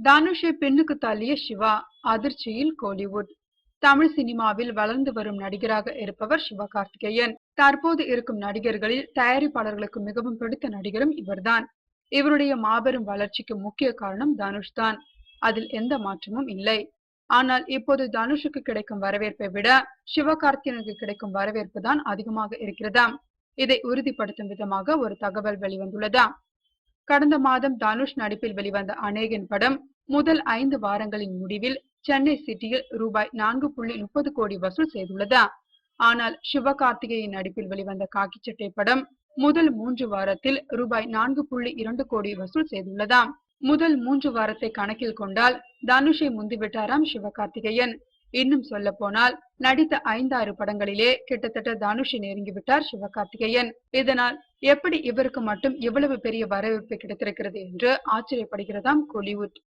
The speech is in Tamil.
தனுஷை பெண்ணுக்கு தள்ளிய சிவா, அதிர்ச்சியில் கோலிவுட். தமிழ் சினிமாவில் வளர்ந்து வரும் நடிகராக இருப்பவர் சிவகார்த்திகேயன். தற்போது இருக்கும் நடிகர்களில் தயாரிப்பாளர்களுக்கு மிகவும் பிடித்த நடிகரும் இவர்தான். இவருடைய மாபெரும் வளர்ச்சிக்கு முக்கிய காரணம் தனுஷ் தான். அதில் எந்த மாற்றமும் இல்லை. ஆனால் இப்போது தனுஷுக்கு கிடைக்கும் வரவேற்பை விட சிவகார்த்திகேயனுக்கு கிடைக்கும் வரவேற்பு தான் அதிகமாக இருக்கிறதாம். இதை உறுதிப்படுத்தும் விதமாக ஒரு தகவல் வெளிவந்துள்ளதாம். கடந்த மாதம் தனுஷ் நடிப்பில் வெளிவந்த அநேகன் படம் முதல் 5 வாரங்களின் முடிவில் சென்னை சிட்டியில் ரூபாய் 4.30 கோடி வசூல் செய்துள்ளதா. ஆனால் சிவகார்த்திகேயன் நடிப்பில் வெளிவந்த காக்கி சட்டை படம் முதல் 3 வாரத்தில் ரூபாய் 4.2 கோடி வசூல் செய்துள்ளதாம். முதல் 3 வாரத்தை கணக்கில் கொண்டால் தனுஷை முந்திவிட்டாராம் சிவகார்த்திகேயன். இன்னும் சொல்ல போனால் நடித்த 5-6 படங்களிலே கிட்டத்தட்ட தனுஷை நெருங்கிவிட்டார் சிவகார்த்திகேயன். இதனால் எப்படி இவருக்கு மட்டும் இவ்வளவு பெரிய வரவேற்பு கிடைத்திருக்கிறது என்று ஆச்சரியப்படுகிறதாம் கோலிவுட்.